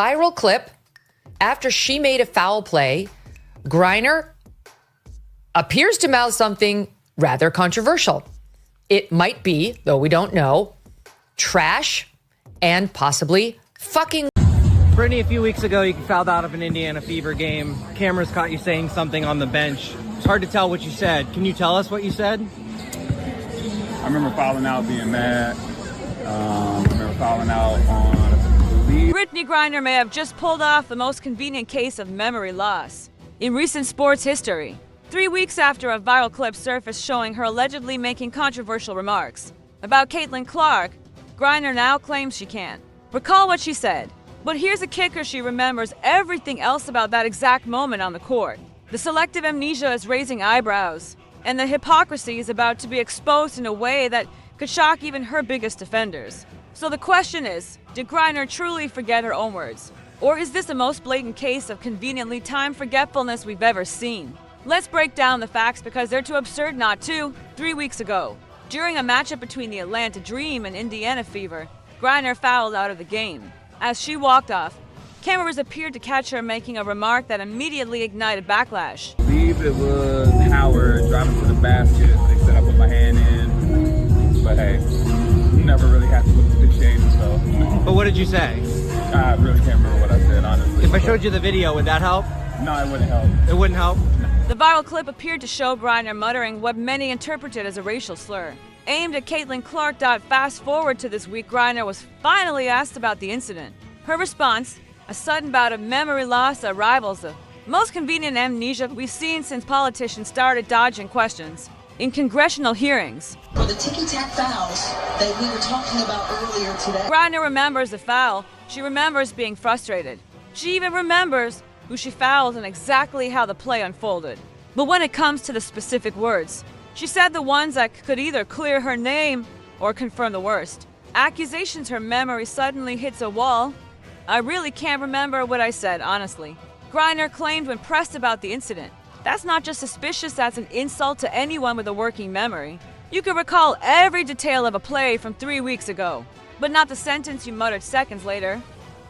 Viral clip. After she made a foul play, Griner appears to mouth something rather controversial. It might be, though we don't know, trash and possibly fucking. Brittney, a few weeks ago, you fouled out of an Indiana Fever game. Cameras caught you saying something on the bench. It's hard to tell what you said. Can you tell us what you said? I remember fouling out, being mad. I remember fouling out on the lead. Brittney Griner may have just pulled off the most convenient case of memory loss in recent sports history. 3 weeks after a viral clip surfaced showing her allegedly making controversial remarks about Caitlin Clark, Griner now claims she can't recall what she said. But here's a kicker: she remembers everything else about that exact moment on the court. The selective amnesia is raising eyebrows, and the hypocrisy is about to be exposed in a way that could shock even her biggest defenders. So the question is, did Griner truly forget her own words? Or is this the most blatant case of conveniently timed forgetfulness we've ever seen? Let's break down the facts because they're too absurd not to. 3 weeks ago, during a matchup between the Atlanta Dream and Indiana Fever, Griner fouled out of the game. As she walked off, cameras appeared to catch her making a remark that immediately ignited backlash. I believe it was Howard driving to the basket. They said I put my hand in, but hey, never really had to look at the shady, so. But what did you say? I really can't remember what I said, honestly. If I showed you the video, would that help? No, it wouldn't help. It wouldn't help? The viral clip appeared to show Griner muttering what many interpreted as a racial slur aimed at Caitlin Clark. Fast forward to this week, Griner was finally asked about the incident. Her response, a sudden bout of memory loss that rivals the most convenient amnesia we've seen since politicians started dodging questions in congressional hearings. For the ticky-tack fouls that we were talking about earlier today. Griner remembers the foul. She remembers being frustrated. She even remembers who she fouled and exactly how the play unfolded. But when it comes to the specific words, she said the ones that could either clear her name or confirm the worst. Accusations her memory suddenly hits a wall. I really can't remember what I said, honestly. Griner claimed when pressed about the incident. That's not just suspicious, that's an insult to anyone with a working memory. You could recall every detail of a play from 3 weeks ago, but not the sentence you muttered seconds later.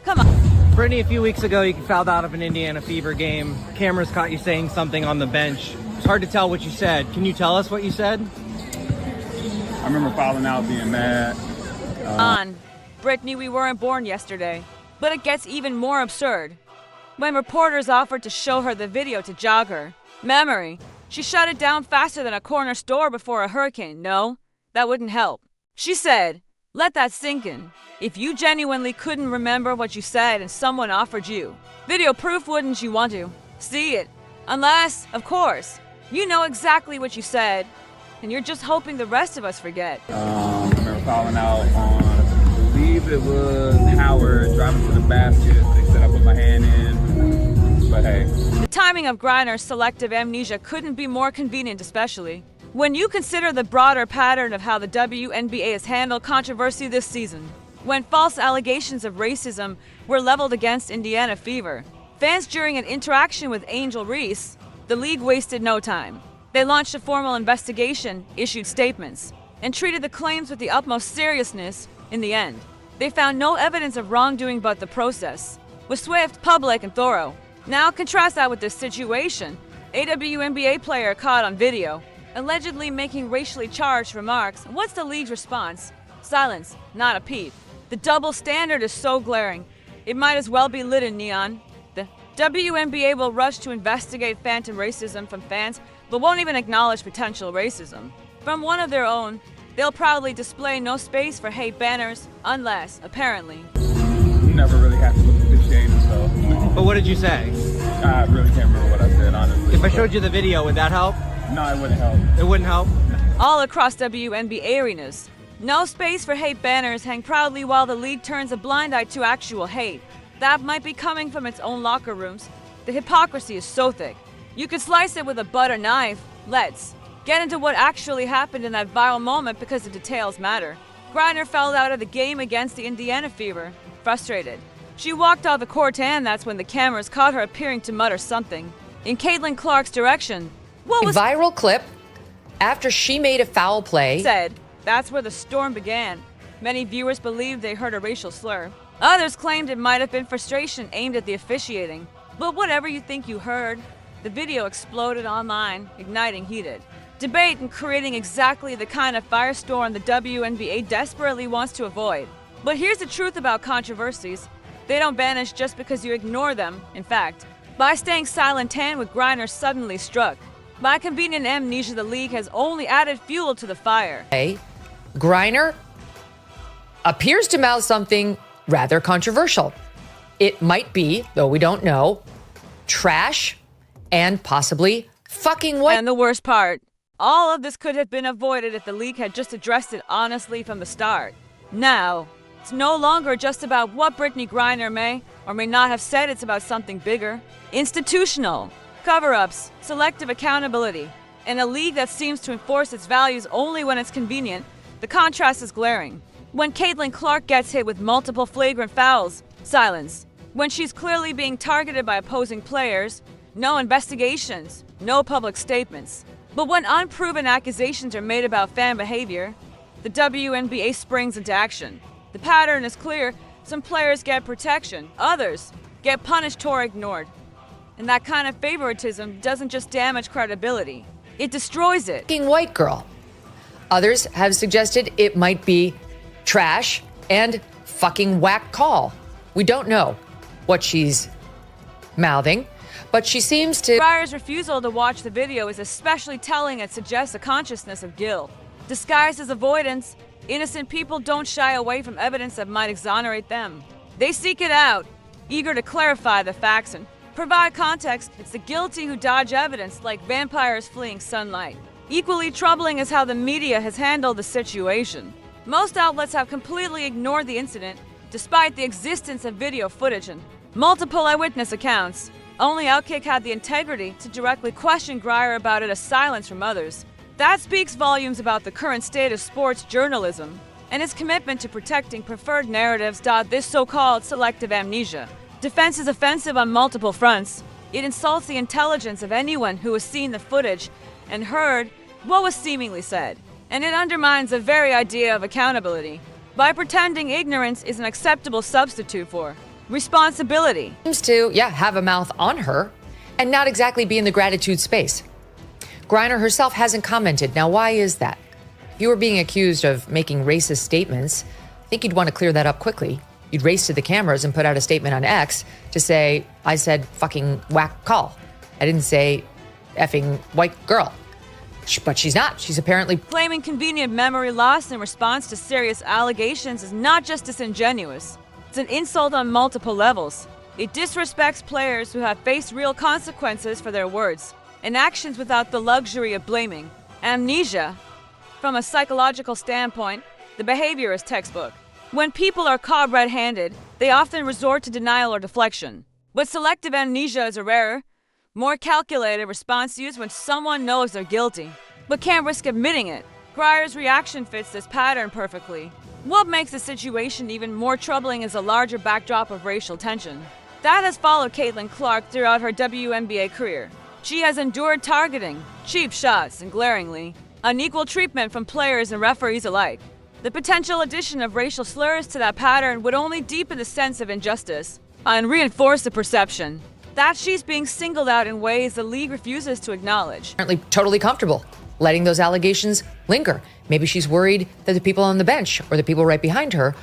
Come on. Brittney, a few weeks ago, you fouled out of an Indiana Fever game. Cameras caught you saying something on the bench. It's hard to tell what you said. Can you tell us what you said? I remember fouling out, being mad. Brittney, we weren't born yesterday. But it gets even more absurd. When reporters offered to show her the video to jog her memory, she shut it down faster than a corner store before a hurricane. No, that wouldn't help. She said, let that sink in. If you genuinely couldn't remember what you said and someone offered you video proof, wouldn't you want to see it? Unless, of course, you know exactly what you said and you're just hoping the rest of us forget. I remember fouling out on, I believe it was Howard driving to the basket. They said I put my hand in, but hey. The timing of Griner's selective amnesia couldn't be more convenient, especially when you consider the broader pattern of how the WNBA has handled controversy this season. When false allegations of racism were leveled against Indiana Fever fans during an interaction with Angel Reese, the league wasted no time. They launched a formal investigation, issued statements, and treated the claims with the utmost seriousness. In the end, they found no evidence of wrongdoing, but the process was swift, public, and thorough. Now contrast that with this situation. A WNBA player caught on video, allegedly making racially charged remarks. What's the league's response? Silence, not a peep. The double standard is so glaring, it might as well be lit in neon. The WNBA will rush to investigate phantom racism from fans, but won't even acknowledge potential racism from one of their own. They'll proudly display no space for hate banners, unless, apparently, Never really had to look at the shady, so. But what did you say? I really can't remember what I said, honestly. If I showed you the video, would that help? No, it wouldn't help. It wouldn't help? all across WNBA arenas. No space for hate banners hang proudly while the league turns a blind eye to actual hate. That might be coming from its own locker rooms. The hypocrisy is so thick. You could slice it with a butter knife. Let's get into what actually happened in that viral moment because the details matter. Griner fell out of the game against the Indiana Fever, frustrated. She walked off the court and that's when the cameras caught her appearing to mutter something in Caitlin Clark's direction. What was viral clip after she made a foul play said? That's where the storm began. Many viewers believed they heard a racial slur. Others claimed it might have been frustration aimed at the officiating. But whatever you think you heard, the video exploded online, igniting heated debate and creating exactly the kind of firestorm the WNBA desperately wants to avoid. But here's the truth about controversies. They don't vanish just because you ignore them. In fact, by staying silent, Tan with Griner suddenly struck. By convenient amnesia, the league has only added fuel to the fire. Griner appears to mouth something rather controversial. It might be, though we don't know, trash and possibly fucking what? And the worst part, all of this could have been avoided if the league had just addressed it honestly from the start. Now, it's no longer just about what Brittney Griner may or may not have said. It's about something bigger. Institutional, cover-ups, selective accountability. In a league that seems to enforce its values only when it's convenient, the contrast is glaring. When Caitlin Clark gets hit with multiple flagrant fouls, silence. When she's clearly being targeted by opposing players, no investigations, no public statements. But when unproven accusations are made about fan behavior, the WNBA springs into action. The pattern is clear. Some players get protection, others get punished or ignored. And that kind of favoritism doesn't just damage credibility, it destroys it. Fucking white girl. Others have suggested it might be trash and fucking whack call. We don't know what she's mouthing, but she seems to. Griner's refusal to watch the video is especially telling. It suggests a consciousness of guilt. Disguised as avoidance, innocent people don't shy away from evidence that might exonerate them. They seek it out, eager to clarify the facts and provide context. It's the guilty who dodge evidence like vampires fleeing sunlight. Equally troubling is how the media has handled the situation. Most outlets have completely ignored the incident, despite the existence of video footage and multiple eyewitness accounts. Only Outkick had the integrity to directly question Griner about it, as silence from others. That speaks volumes about the current state of sports journalism and its commitment to protecting preferred narratives. This so-called selective amnesia defense is offensive on multiple fronts. It insults the intelligence of anyone who has seen the footage and heard what was seemingly said, and it undermines the very idea of accountability by pretending ignorance is an acceptable substitute for responsibility. Seems to, have a mouth on her and not exactly be in the gratitude space. Griner herself hasn't commented. Now, why is that? If you were being accused of making racist statements, I think you'd want to clear that up quickly. You'd race to the cameras and put out a statement on X to say, I said fucking whack call. I didn't say effing white girl. But she's not. She's apparently claiming convenient memory loss in response to serious allegations is not just disingenuous. It's an insult on multiple levels. It disrespects players who have faced real consequences for their words and actions without the luxury of blaming. Amnesia. From a psychological standpoint, the behavior is textbook. When people are caught red-handed, they often resort to denial or deflection. But selective amnesia is a rarer, more calculated response used when someone knows they're guilty, but can't risk admitting it. Griner's reaction fits this pattern perfectly. What makes the situation even more troubling is a larger backdrop of racial tension that has followed Caitlin Clark throughout her WNBA career. She has endured targeting, cheap shots, and glaringly unequal treatment from players and referees alike. The potential addition of racial slurs to that pattern would only deepen the sense of injustice and reinforce the perception that she's being singled out in ways the league refuses to acknowledge. Apparently totally comfortable letting those allegations linger. Maybe she's worried that the people on the bench or the people right behind her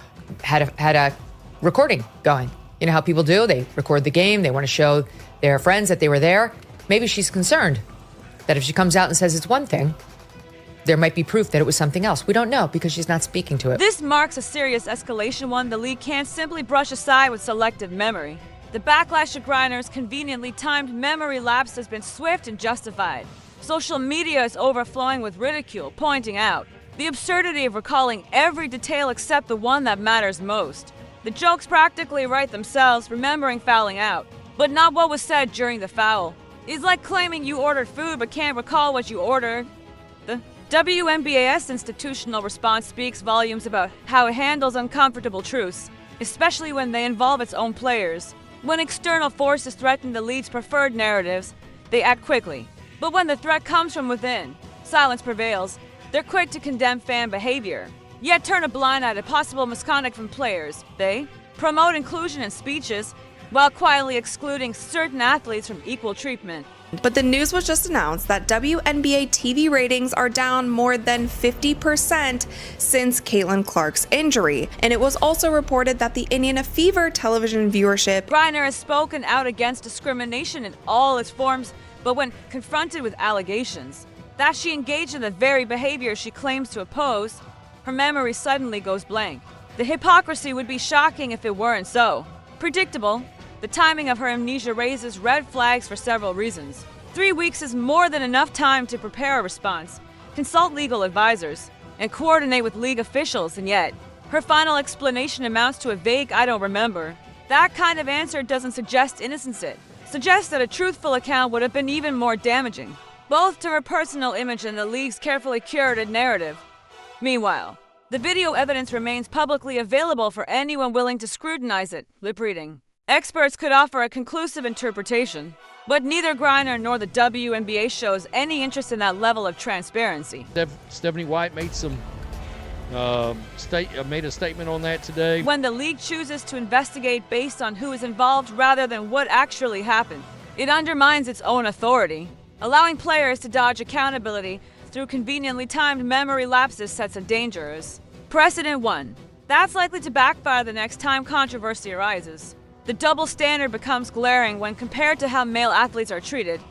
had a recording going. You know how people do? They record the game. They want to show their friends that they were there. Maybe she's concerned that if she comes out and says it's one thing, there might be proof that it was something else. We don't know because she's not speaking to it. This marks a serious escalation, one the league can't simply brush aside with selective memory. The backlash to Griner's conveniently timed memory lapse has been swift and justified. Social media is overflowing with ridicule, pointing out the absurdity of recalling every detail except the one that matters most. The jokes practically write themselves, remembering fouling out, but not what was said during the foul. It's like claiming you ordered food but can't recall what you ordered. The WNBA's institutional response speaks volumes about how it handles uncomfortable truths, especially when they involve its own players. When external forces threaten the league's preferred narratives, they act quickly. But when the threat comes from within, silence prevails. They're quick to condemn fan behavior, yet turn a blind eye to possible misconduct from players. They promote inclusion in speeches, while quietly excluding certain athletes from equal treatment. But the news was just announced that WNBA TV ratings are down more than 50% since Caitlin Clark's injury. And it was also reported that the Indiana Fever television viewership. Griner has spoken out against discrimination in all its forms, but when confronted with allegations that she engaged in the very behavior she claims to oppose, her memory suddenly goes blank. The hypocrisy would be shocking if it weren't so. Predictable. The timing of her amnesia raises red flags for several reasons. 3 weeks is more than enough time to prepare a response, consult legal advisors, and coordinate with league officials, and yet, her final explanation amounts to a vague "I don't remember." That kind of answer doesn't suggest innocence. It suggests that a truthful account would have been even more damaging, both to her personal image and the league's carefully curated narrative. Meanwhile, the video evidence remains publicly available for anyone willing to scrutinize it. Lip reading. Experts could offer a conclusive interpretation, but neither Griner nor the WNBA shows any interest in that level of transparency. Stephanie White made made a statement on that today. When the league chooses to investigate based on who is involved rather than what actually happened, it undermines its own authority. Allowing players to dodge accountability through conveniently timed memory lapses sets a dangerous precedent. One that's likely to backfire the next time controversy arises. The double standard becomes glaring when compared to how male athletes are treated.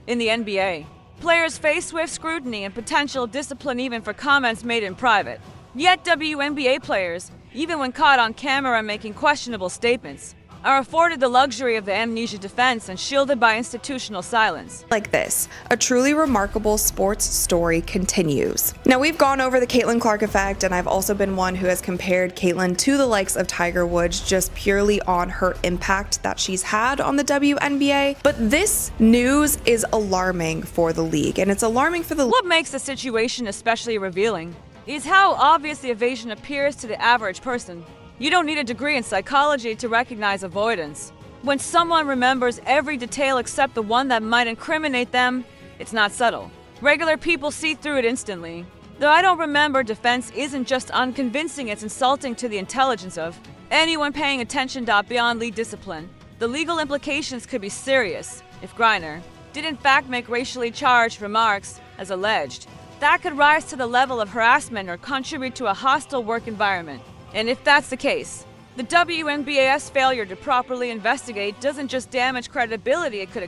In the NBA, players face swift scrutiny and potential discipline even for comments made in private. Yet WNBA players, even when caught on camera making questionable statements, are afforded the luxury of the amnesia defense and shielded by institutional silence. Like this, a truly remarkable sports story continues. Now, we've gone over the Caitlin Clark effect, and I've also been one who has compared Caitlin to the likes of Tiger Woods just purely on her impact that she's had on the WNBA. But this news is alarming for the league, and it's alarming for the... What makes the situation especially revealing is how obvious the evasion appears to the average person. You don't need a degree in psychology to recognize avoidance. When someone remembers every detail except the one that might incriminate them, it's not subtle. Regular people see through it instantly. The "I don't remember" defense isn't just unconvincing, it's insulting to the intelligence of anyone paying attention. Beyond league discipline, the legal implications could be serious. If Griner did in fact make racially charged remarks, as alleged, that could rise to the level of harassment or contribute to a hostile work environment. And if that's the case, the WNBA's failure to properly investigate doesn't just damage credibility, it could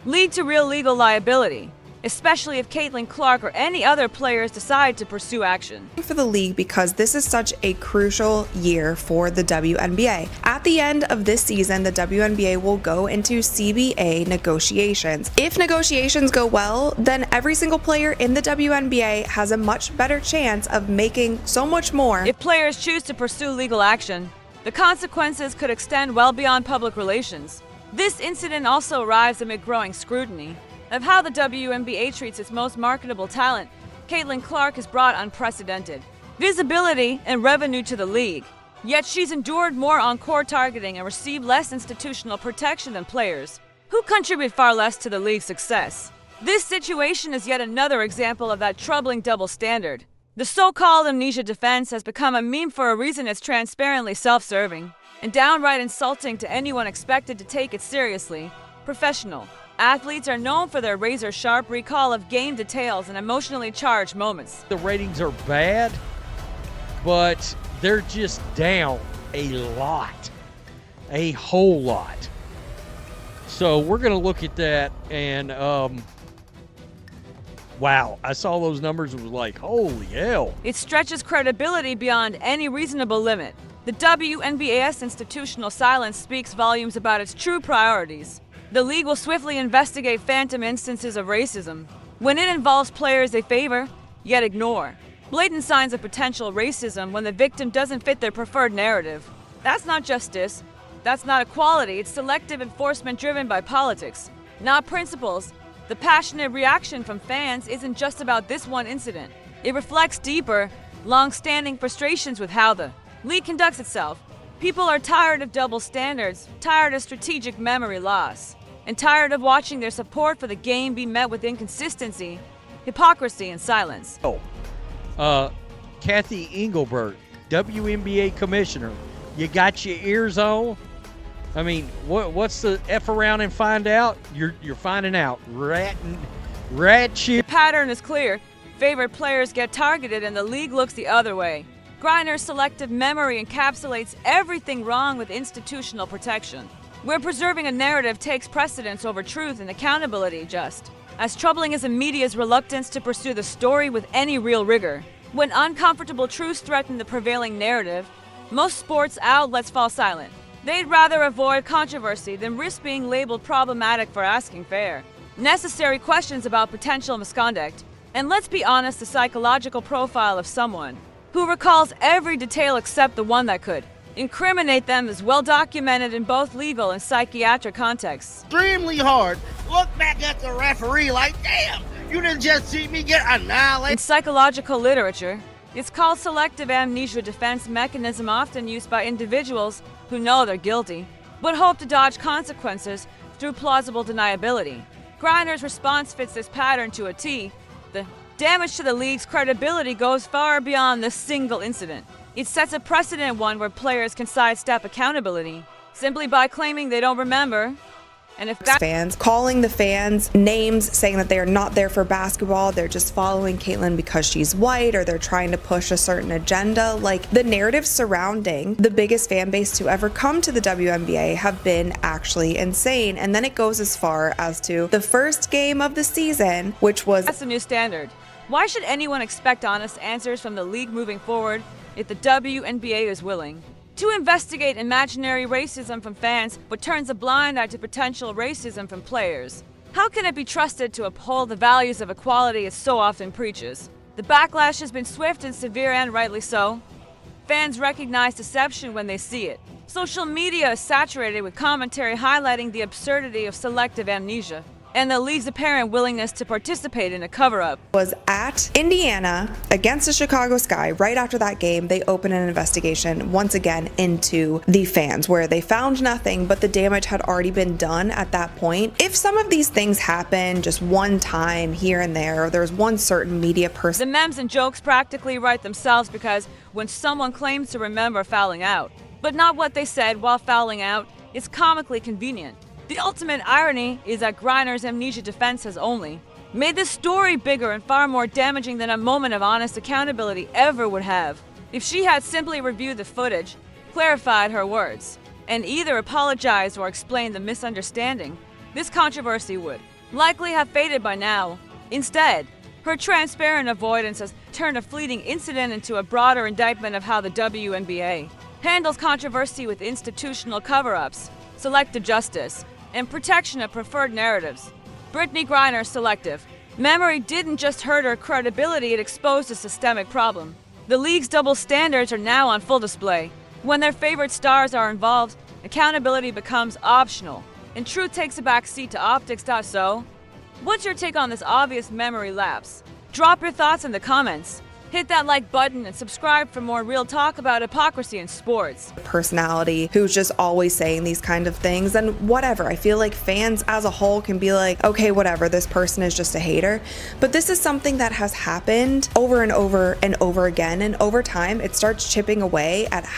lead to real legal liability, especially if Caitlin Clark or any other players decide to pursue action. For the league, because this is such a crucial year for the WNBA. At the end of this season, the WNBA will go into CBA negotiations. If negotiations go well, then every single player in the WNBA has a much better chance of making so much more. If players choose to pursue legal action, the consequences could extend well beyond public relations. This incident also arrives amid growing scrutiny of how the WNBA treats its most marketable talent. Caitlin Clark has brought unprecedented visibility and revenue to the league, yet she's endured more on-court targeting and received less institutional protection than players who contribute far less to the league's success. This situation is yet another example of that troubling double standard. The so-called amnesia defense has become a meme for a reason. It's transparently self-serving and downright insulting to anyone expected to take it seriously. Professional athletes are known for their razor-sharp recall of game details and emotionally charged moments. The ratings are bad, but they're just down a lot, a whole lot. So we're going to look at that, and wow, I saw those numbers and was like, holy hell. It stretches credibility beyond any reasonable limit. The WNBA's institutional silence speaks volumes about its true priorities. The league will swiftly investigate phantom instances of racism when it involves players they favor, yet ignore. Blatant signs of potential racism when the victim doesn't fit their preferred narrative. That's not justice. That's not equality. It's selective enforcement driven by politics, not principles. The passionate reaction from fans isn't just about this one incident. It reflects deeper, long-standing frustrations with how the league conducts itself. People are tired of double standards, tired of strategic memory loss, and tired of watching their support for the game be met with inconsistency, hypocrisy, and silence. Kathy Engelbert, WNBA commissioner, You got your ears on. I mean, what's the F around and find out? You're finding out. Rat shit. The pattern is clear. Favorite players get targeted and the league looks the other way. Griner's selective memory encapsulates everything wrong with institutional protection, where preserving a narrative takes precedence over truth and accountability. Just as troubling as the media's reluctance to pursue the story with any real rigor. When uncomfortable truths threaten the prevailing narrative, most sports outlets fall silent. They'd rather avoid controversy than risk being labeled problematic for asking fair, necessary questions about potential misconduct. And let's be honest, the psychological profile of someone who recalls every detail except the one that could incriminate them is well documented in both legal and psychiatric contexts. Extremely hard. Look back at the referee like, damn, you didn't just see me get annihilated. In psychological literature, it's called selective amnesia, defense mechanism often used by individuals who know they're guilty, but hope to dodge consequences through plausible deniability. Griner's response fits this pattern to a T. The damage to the league's credibility goes far beyond this single incident. It sets a precedent, one where players can sidestep accountability simply by claiming they don't remember. And if fans calling the fans names, saying that they are not there for basketball, they're just following Caitlin because she's white, or they're trying to push a certain agenda. Like, the narrative surrounding the biggest fan base to ever come to the WNBA have been actually insane. And then it goes as far as to the first game of the season, which was... That's a new standard. Why should anyone expect honest answers from the league moving forward if the WNBA is willing to investigate imaginary racism from fans, but turns a blind eye to potential racism from players? How can it be trusted to uphold the values of equality it so often preaches? The backlash has been swift and severe, and rightly so. Fans recognize deception when they see it. Social media is saturated with commentary highlighting the absurdity of selective amnesia and the league's apparent willingness to participate in a cover-up. Was at Indiana against the Chicago Sky. Right after that game, they opened an investigation once again into the fans, where they found nothing, but the damage had already been done at that point. If some of these things happen just one time here and there, or there's one certain media person... The memes and jokes practically write themselves, because when someone claims to remember fouling out, but not what they said while fouling out, it's comically convenient. The ultimate irony is that Griner's amnesia defense has only made this story bigger and far more damaging than a moment of honest accountability ever would have. If she had simply reviewed the footage, clarified her words, and either apologized or explained the misunderstanding, this controversy would likely have faded by now. Instead, her transparent avoidance has turned a fleeting incident into a broader indictment of how the WNBA handles controversy with institutional cover-ups, selective justice, and protection of preferred narratives. Brittney Griner, selective memory didn't just hurt her credibility, it exposed a systemic problem. The league's double standards are now on full display. When their favorite stars are involved, accountability becomes optional, and truth takes a back seat to optics. So, what's your take on this obvious memory lapse? Drop your thoughts in the comments. Hit that like button and subscribe for more real talk about hypocrisy in sports. Personality who's just always saying these kind of things, and whatever. I feel like fans as a whole can be like, okay, whatever, this person is just a hater. But this is something that has happened over and over and over again, and over time it starts chipping away at how